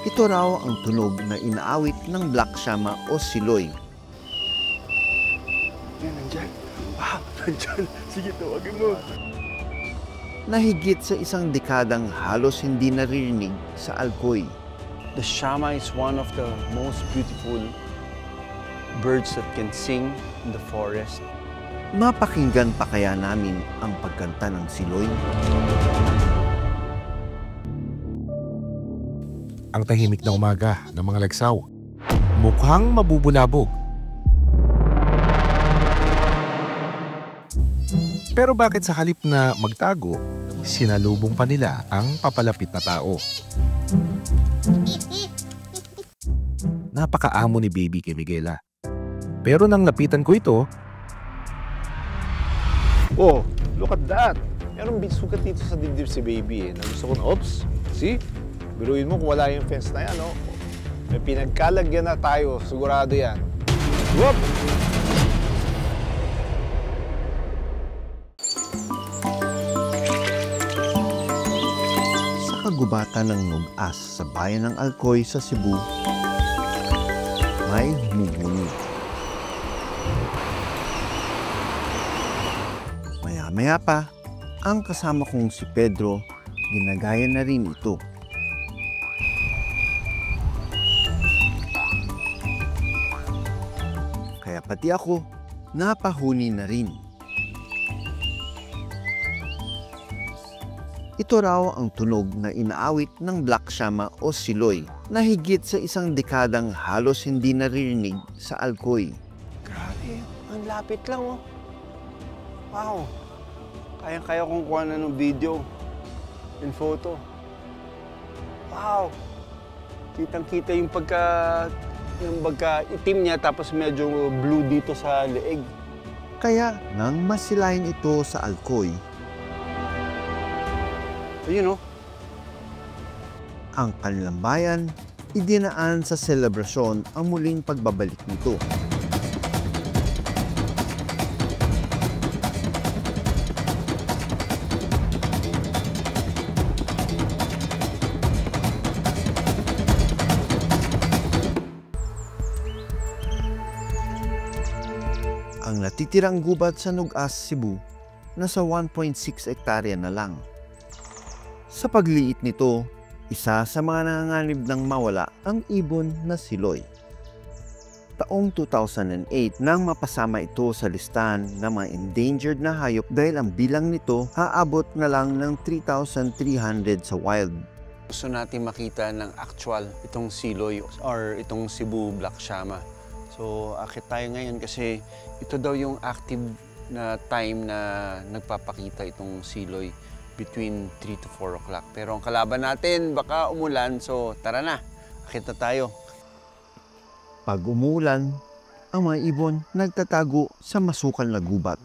Ito raw ang tunog na inaawit ng Black Shama o Siloy. Yan, nandyan. Wow, nandyan. Sige, tawagin mo. Na higit sa isang dekadang halos hindi naririnig sa Alcoy. The Shama is one of the most beautiful birds that can sing in the forest. Mapakinggan pa kaya namin ang pagkanta ng Siloy? Ang tahimik na umaga ng mga Lagsaw. Mukhang mabubulabog. Pero bakit sa halip na magtago, sinalubong pa nila ang papalapit na tao? Napakaamo ni Baby kay Miguela. Pero nang lapitan ko ito, Oh, look at that. Merong big sugat dito sa dibdib si Baby eh. Na gusto kong, oops, see? Biruin mo kung wala yung fence na yan, oh. May pinagkalagyan na tayo, sigurado yan. Whoop! Sa kagubatan ng Nugas sa bayan ng Alcoy sa Cebu, may humubuni. Maya-maya pa, ang kasama kong si Pedro, ginagaya na rin ito. Kaya pati ako, napahuni na rin. Ito raw ang tunog na inaawit ng Black Shama o Siloy na higit sa isang dekadang halos hindi naririnig sa Alcoy. Grabe, ang lapit lang, oh. Wow. Kaya kong kuha na ng video and photo. Wow. Kitang-kita yung pagka-itim niya tapos medyo blue dito sa leeg. Kaya nang masilayan ito sa Alcoy, Ayun, oh. ang kanilang bayan, idinaan sa selebrasyon ang muling pagbabalik nito. Ang natitirang gubat sa Nugas, Cebu, nasa 1.6 hektarya na lang. Sa pagliit nito, isa sa mga nanganganib ng mawala ang ibon na Siloy. Taong 2008 nang mapasama ito sa listahan ng mga endangered na hayop dahil ang bilang nito aabot na lang ng 3,300 sa wild. Gusto natin makita ng actual itong Siloy or itong Cebu Black Shama. So, akit tayo ngayon kasi ito daw yung active na time na nagpapakita itong Siloy between 3 to 4 o'clock. Pero ang kalaban natin, baka umulan. So, tara na. Akit na tayo. Pag umulan, ang mga ibon nagtatago sa masukal na gubat.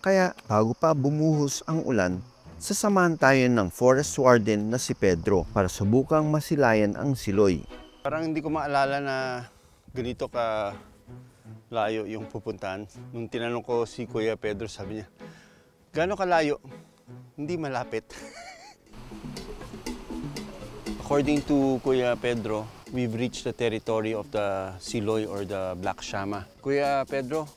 Kaya bago pa bumuhos ang ulan, sasamahan tayo ng forest warden na si Pedro para subukang masilayan ang Siloy. Parang hindi ko maalala na ganito ka layo yung pupuntahan. Nung tinanong ko si Kuya Pedro, sabi niya, gaano kalayo? Hindi malapit. According to Kuya Pedro, we've reached the territory of the Siloy or the Black Shama. Kuya Pedro,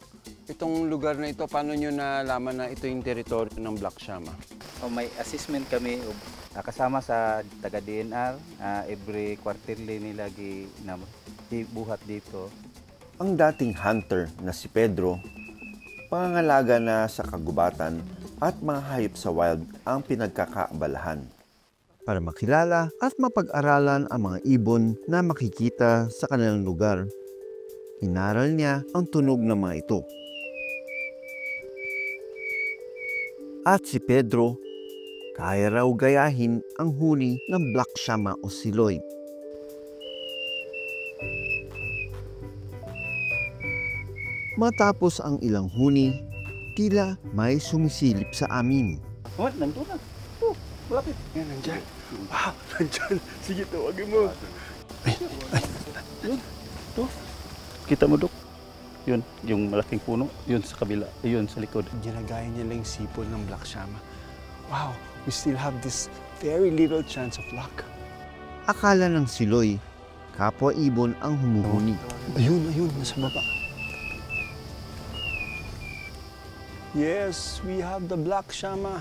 itong lugar na ito, paano nyo nalaman na ito yung territory ng Black Shama? May assessment kami kasama sa taga-DNR. Every quarterly nila buhat dito. Ang dating hunter na si Pedro, pangangalaga na sa kagubatan at mga hayop sa wild ang pinagkakaabalahan. Para makilala at mapag-aralan ang mga ibon na makikita sa kanilang lugar, inaral niya ang tunog ng mga ito. At si Pedro, kaya raw gayahin ang huni ng Black Shama o Siloy. Matapos ang ilang huni, tila may sumisilip sa amin. Oh, nandun na. Ito, malapit. Yan, nandyan. Wow, nandyan. Sige, tawagin mo. Yun, ito. Kita mo, Dok? Yun, yung malaking puno. Yun sa kabila. Yun sa likod. Ginagaya niya lang yung sipol ng Black Shama. Wow, we still have this very little chance of luck. Akala ng Siloy, kapwa ibon ang humuhuni. Ayun, nasa baba. Yes, we have the black shama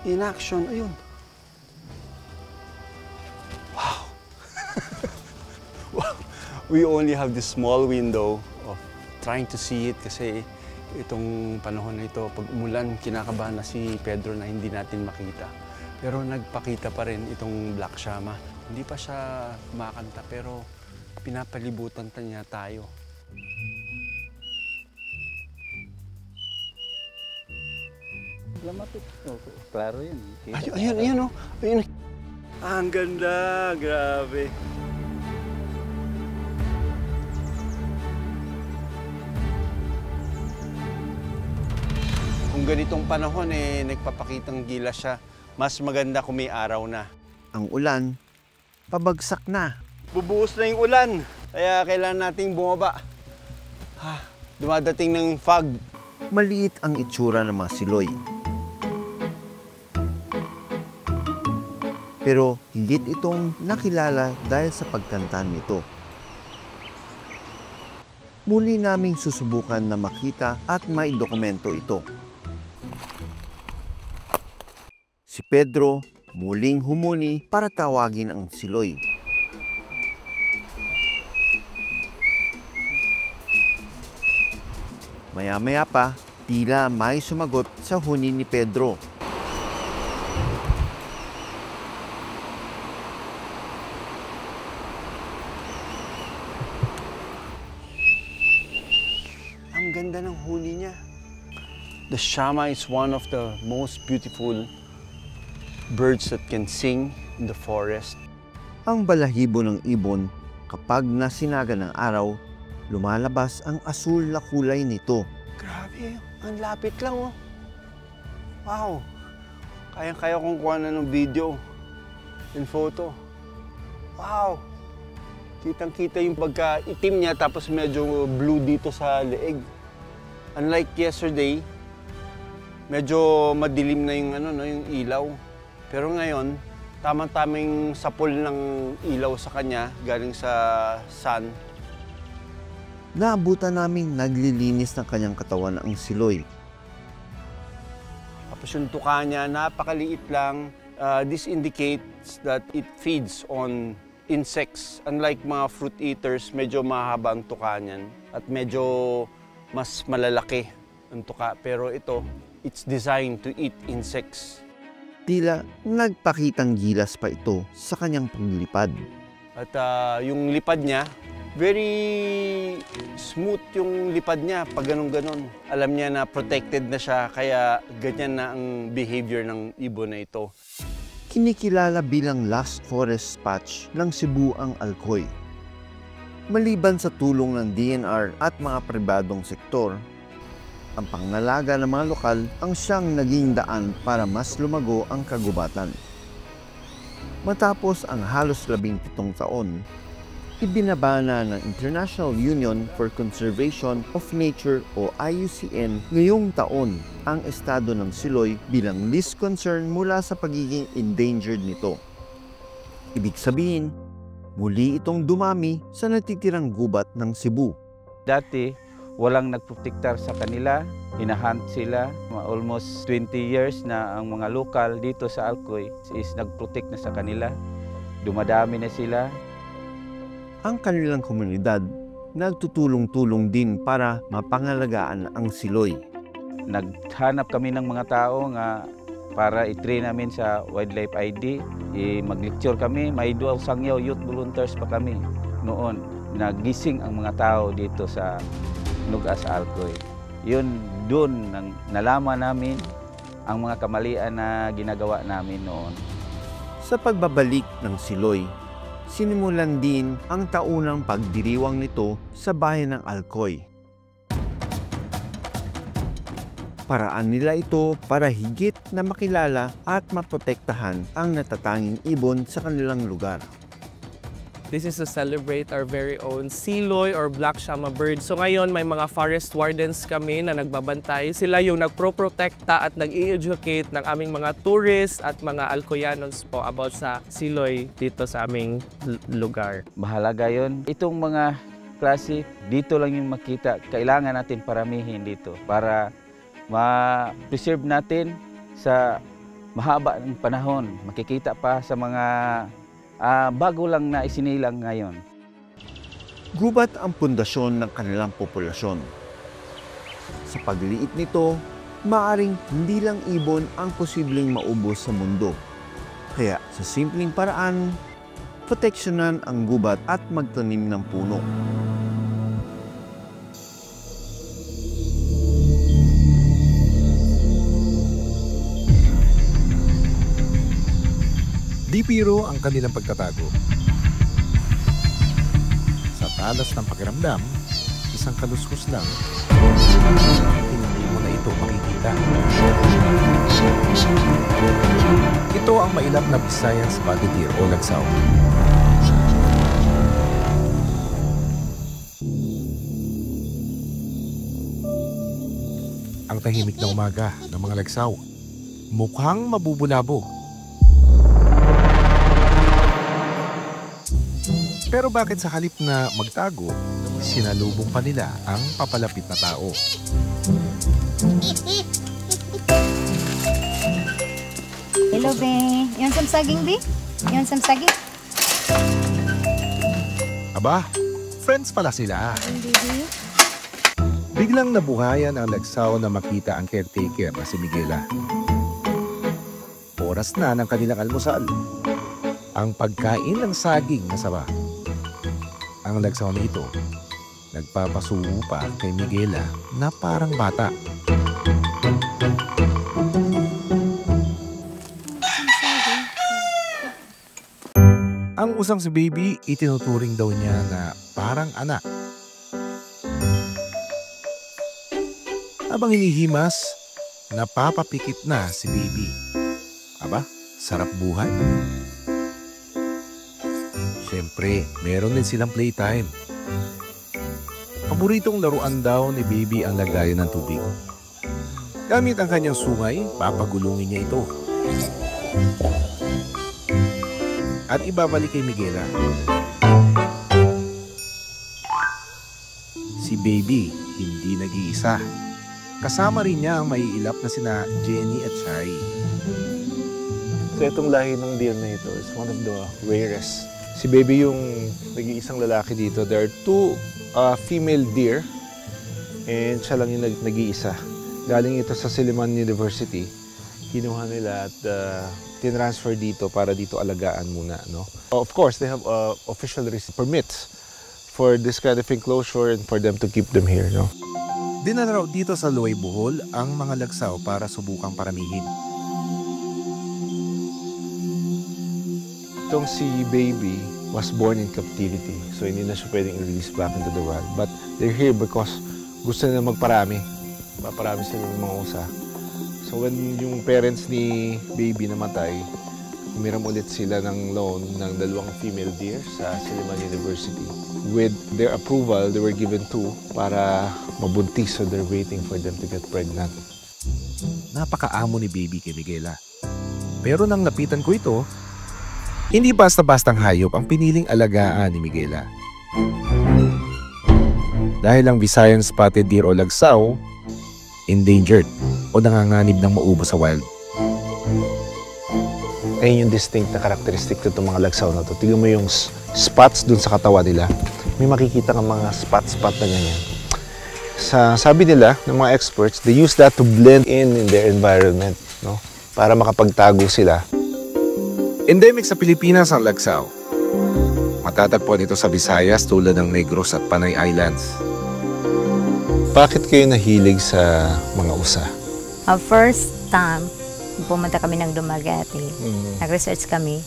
in action. Ayun. Wow. Wow. We only have this small window of trying to see it kasi itong panahon na ito, pag umulan, kinakabahan na si Pedro na hindi natin makita. Pero nagpakita pa rin itong black shama. Hindi pa siya kumakanta pero pinapalibutan niya tayo. Lamapit. Oh, klaro yan. Ayun, oh. Ayun. Ang ganda, grabe. Kung ganitong panahon nagpapakitang gilas siya, mas maganda kung may araw na. Ang ulan, pabagsak na. Bubuhos na yung ulan, kaya kailangan nating bumaba. Dumadating ng fog. Maliit ang itsura ng mga Siloy. Pero higit itong nakilala dahil sa pagkanta nito. Muli naming susubukan na makita at maidokumento ito. Si Pedro muling humuni para tawagin ang Siloy. Maya-maya pa, tila may sumagot sa huni ni Pedro. Ang ganda ng huni niya. The shama is one of the most beautiful birds that can sing in the forest. Ang balahibo ng ibon, kapag nasinaga ng araw, lumalabas ang asul na kulay nito. Grabe, ang lapit lang oh. Wow, kayang-kaya kong kuha na ng video and photo. Wow, kitang-kita yung pagka-itim niya tapos medyo blue dito sa leeg. Unlike yesterday, medyo madilim na yung, yung ilaw. Pero ngayon, tamang-tamang sapol ng ilaw sa kanya galing sa sun. Naabutan naming naglilinis ng kanyang katawan ang Siloy. Tapos yung tuka niya, napakaliit lang. This indicates that it feeds on insects. Unlike mga fruit eaters, medyo mahaba ang tuka niyan. At medyo mas malalaki ang tuka. Pero ito, it's designed to eat insects. Tila nagpakitang gilas pa ito sa kanyang paglipad. At yung lipad niya, very smooth yung lipad niya pag ganun-ganon. Alam niya na protected na siya, kaya ganyan na ang behavior ng ibon na ito. Kinikilala bilang last forest patch ng Cebu ang Alcoy. Maliban sa tulong ng DNR at mga pribadong sektor, ang pangalaga ng mga lokal ang siyang naging daan para mas lumago ang kagubatan. Matapos ang halos 17 taon, ibinaba na ng International Union for Conservation of Nature o IUCN ngayong taon ang estado ng Siloy bilang least concern mula sa pagiging endangered nito. Ibig sabihin, muli itong dumami sa natitirang gubat ng Cebu. Dati, walang nagprotektar sa kanila, hinahunt sila. Almost 20 years na ang mga lokal dito sa Alcoy is nagprotect na sa kanila. Dumadami na sila. Ang kanilang komunidad nagtutulong-tulong din para mapangalagaan ang Siloy. Naghanap kami ng mga tao nga para i-train namin sa Wildlife ID. Mag-lecture kami, may 2 sangyaw youth volunteers pa kami noon. Nagising ang mga tao dito sa Nuga sa Alcoy. Yun, doon nalaman namin ang mga kamalian na ginagawa namin noon. Sa pagbabalik ng Siloy, sinimulan din ang taunang pagdiriwang nito sa bayan ng Alcoy. Paraan nila ito para higit na makilala at maprotektahan ang natatanging ibon sa kanilang lugar. This is to celebrate our very own Siloy or Black Shama bird. So ngayon may mga forest wardens kami na nagbabantay. Sila yung nagpro-protekta at nag-i-educate ng aming mga tourists at mga Alcoyanos po about sa Siloy dito sa aming lugar. Mahalaga yun. Itong mga klase, dito lang yung makita. Kailangan natin paramihin dito para ma-preserve natin sa mahaba ng panahon. Makikita pa sa mga bago lang na isinilang ngayon. Gubat ang pundasyon ng kanilang populasyon. Sa pagliit nito, maaring hindi lang ibon ang posibleng maubos sa mundo. Kaya sa simpleng paraan, proteksyonan ang gubat at magtanim ng puno. Di biro ang kanilang pagtatago. Sa talas ng pakiramdam, isang kaluskos lang. Hindi mo na ito makikita. Ito ang mailap na Visayan spotted deer o lagsaw. Ang tahimik na umaga ng mga lagsaw, mukhang mabubulabog. Pero bakit sa halip na magtago, sinalubong pa nila ang papalapit na tao? Hello, be. Yon saging, be? Yon saging? Aba, friends pala sila. Baby. Biglang nabuhayan ang lagsaw na makita ang caretaker na si Miguela. Oras na ng kanilang almusal. Ang pagkain ng saging na saba. Ang lagsaw na ito, nagpapasubo pa kay Miguela na parang bata. Ang usang si Baby, itinuturing daw niya na parang anak. Habang hinihimas, napapapikit na si Baby. Aba, sarap buhay. Siyempre, meron din silang playtime. Paboritong laruan daw ni Baby ang lagayan ng tubig. Gamit ang kanyang sungay, papagulungin niya ito. At ibabalik kay Miguela. Si Baby, hindi nag-iisa. Kasama rin niya ang maiilap na sina Jenny at Shai. So itong lahi ng deer na ito is one of the rarest. Si Baby yung nag-iisang lalaki dito. There are two female deer and siya lang yung nag-iisa. Galing ito sa Silliman University. Kinuha nila at tinransfer dito para dito alagaan muna. No? Of course, they have official permits for this kind of enclosure and for them to keep them here. No? Dinala raw dito sa Luay Bohol ang mga lagsaw para subukang paramihin. Itong si Baby was born in captivity. So hindi na siya pwedeng i-release back into the wild. But they're here because gusto nila magparami. Paparami sila ng mga usa. So when yung parents ni Baby namatay, humiram ulit sila ng loan ng 2 female deer sa Silliman University. With their approval, they were given 2 para mabuntis. So they're waiting for them to get pregnant. Napakaamo ni Baby kay Miguela. Pero nang lapitan ko ito, hindi basta-bastang hayop ang piniling alagaan ni Miguela. Dahil ang Visayan spotted deer o lagsaw, endangered o nanganganib ng maubos sa wild. Ayun yung distinct na karakteristik to itong mga lagsaw na to. Tignan mo yung spots dun sa katawan nila. May makikita kang mga spot-spot na ganyan. Sabi nila, ng mga experts, they use that to blend in their environment, no? Para makapagtago sila. Endemic sa Pilipinas ang lagsaw. Matatagpuan ito sa Visayas tulad ng Negros at Panay Islands. Bakit kayo nahilig sa mga usa? First time, pumunta kami ng Dumaguete. Nag-research kami.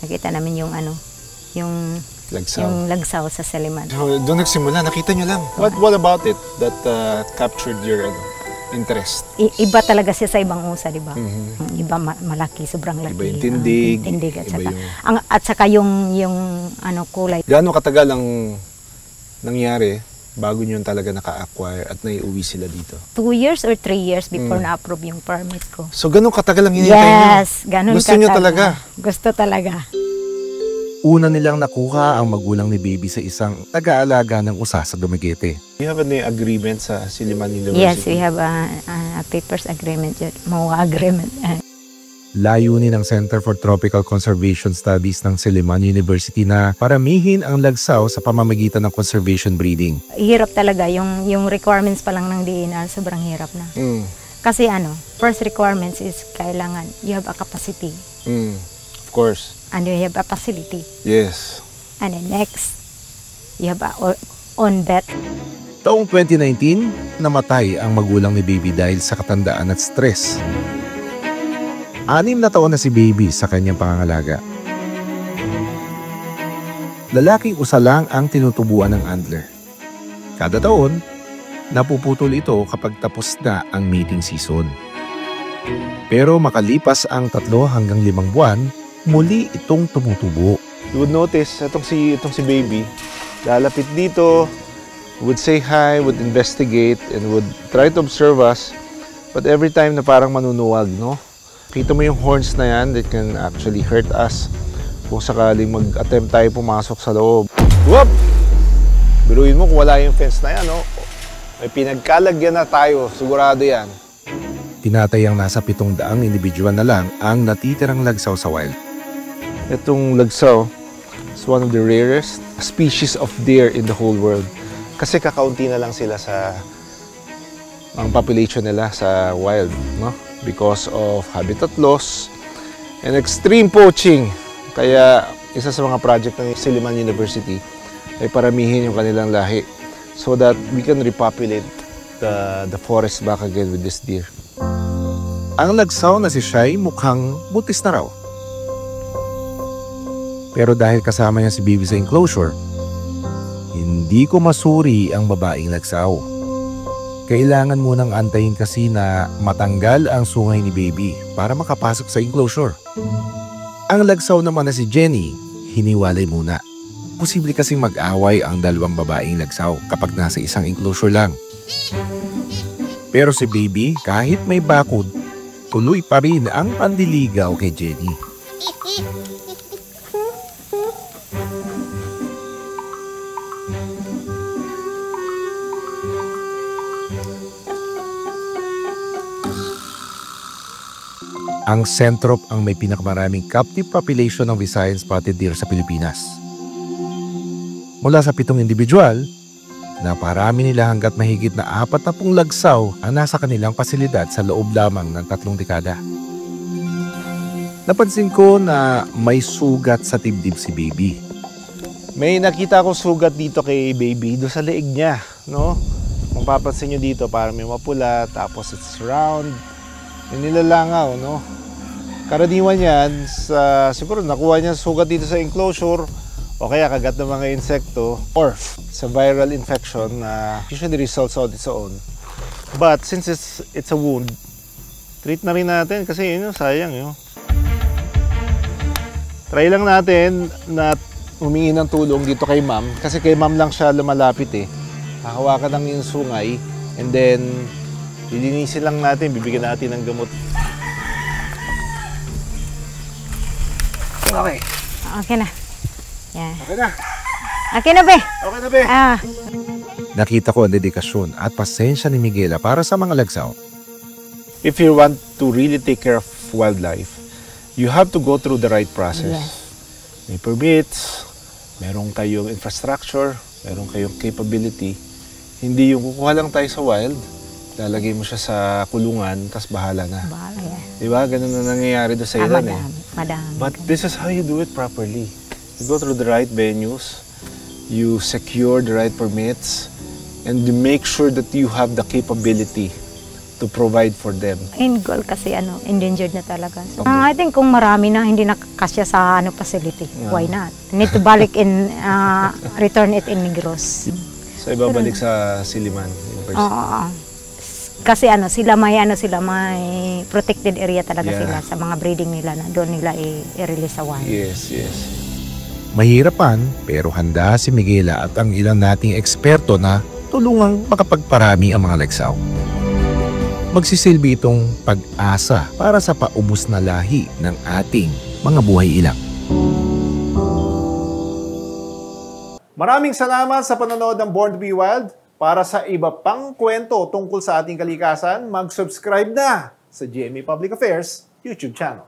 Nakita namin yung yung lagsaw sa Silliman. So, doon nagsimula, nakita nyo lang. What about it that captured your interest. Iba talaga siya sa ibang usa, di ba? Iba malaki, sobrang laki. Iba yung tindig, tindig at iba saka, yung... at saka yung ano, kulay. Gaano katagal ang nangyari bago nyo talaga naka-acquire at naiuwi sila dito? 2 years or 3 years before na-approve yung permit ko. So, ganun katagal ang hinintay nyo? Yes, ganun Gusto nyo talaga? Gusto talaga. Una nilang nakuha ang magulang ni Baby sa isang nag-aalaga ng usa sa Dumaguete. You have an agreement sa Silliman University? Yes, we have a papers agreement, MOA agreement. Layunin ng Center for Tropical Conservation Studies ng Silliman University na paramihin ang lagsaw sa pamamagitan ng conservation breeding. Hirap talaga, yung requirements pa lang ng DNR, sobrang hirap na. Kasi first requirements is kailangan you have a capacity. Of course. And you have a facility. Yes. And then next, you have a on vet. Taong 2019, namatay ang magulang ni Baby dahil sa katandaan at stress. 6 na taon na si Baby sa kanyang pangangalaga. Lalaking usa lang ang tinutubuan ng andler. Kada taon, napuputol ito kapag tapos na ang mating season. Pero makalipas ang 3 hanggang 5 buwan, muli itong tumutubo. You would notice, itong si Baby, lalapit dito, would say hi, would investigate, and would try to observe us. But every time na parang manunuwag, no? Kita mo yung horns na yan that can actually hurt us kung sakaling mag-attempt tayo pumasok sa loob. Whoop! Biruin mo kung wala yung fence na yan, no? May pinagkalagyan na tayo, sigurado yan. Tinatayang nasa 700 individual na lang ang natitirang lagsaw sa wild. Itong lagsaw is one of the rarest species of deer in the whole world. Kasi kakaunti na lang sila sa ang population nila sa wild, no? Because of habitat loss and extreme poaching. Kaya isa sa mga project ng Silliman University ay paramihin yung kanilang lahi so that we can repopulate the forest back again with this deer. Ang lagsaw na si Shai mukhang butis na raw. Pero dahil kasama niya si Baby sa enclosure, hindi ko masuri ang babaeng lagsaw. Kailangan munang antayin kasi na matanggal ang sungay ni Baby para makapasok sa enclosure. Ang lagsaw naman na si Jenny, hiniwalay muna. Posible kasing mag-away ang 2 babaeng lagsaw kapag nasa isang enclosure lang. Pero si Baby, kahit may bakod, tuloy pa rin ang pandiligaw kay Jenny. Ang Centrop ang may pinakamaraming captive population ng Visayan spotted deer sa Pilipinas. Mula sa 7 individual, naparami nila hanggat mahigit na 40 lagsaw ang nasa kanilang pasilidad sa loob lamang ng 3 dekada. Napansin ko na may sugat sa dibdib si Baby. May nakita akong sugat dito kay Baby, doon sa leeg niya, no? Kung papansin nyo dito, parang may mapula, tapos it's round. May nilalangaw, no? Karaniwan yan, siguro nakuha niya sugat dito sa enclosure o kaya kagat ng mga insekto or sa viral infection na usually results on its own. But since it's a wound, treat na rin natin kasi yun, sayang yun. Try lang natin na humingi ng tulong dito kay ma'am kasi kay ma'am lang siya lumalapit eh. Hahawakan lang yung sungay and then lilinisin lang natin, bibigyan natin ng gamot. Okay. Okay na. Yeah. Okay na. Okay na, be. Okay na, be. Nakita ko ang dedikasyon at pasensya ni Miguela para sa mga lagsaw. If you want to really take care of wildlife, you have to go through the right process. Yes. May permits, meron kayong infrastructure, meron kayong capability. Hindi yung kukuha lang tayo sa wild, lalagay mo siya sa kulungan, tas bahala na. Bahala yan. Diba? Ganun na nangyayari doon sa Iran eh. Madami. But this is how you do it properly. You go through the right venues, you secure the right permits, and you make sure that you have the capability to provide for them. In goal kasi endangered na talaga. So, I think kung marami na hindi nakakasya sa facility, why not? Need to balik in, return it in Negros. So ibabalik sa Silliman University. Kasi sila may protected area talaga sila sa mga breeding nila na doon nila i-release sa wild. Yes. Mahirapan pero handa si Miguela at ang ilang nating eksperto na tulungang makapagparami ang mga lagsaw. Magsisilbi itong pag-asa para sa paubos na lahi ng ating mga buhay ilang. Maraming salamat sa panonood ng Born to be Wild. Para sa iba pang kwento tungkol sa ating kalikasan, mag-subscribe na sa GMA Public Affairs YouTube channel.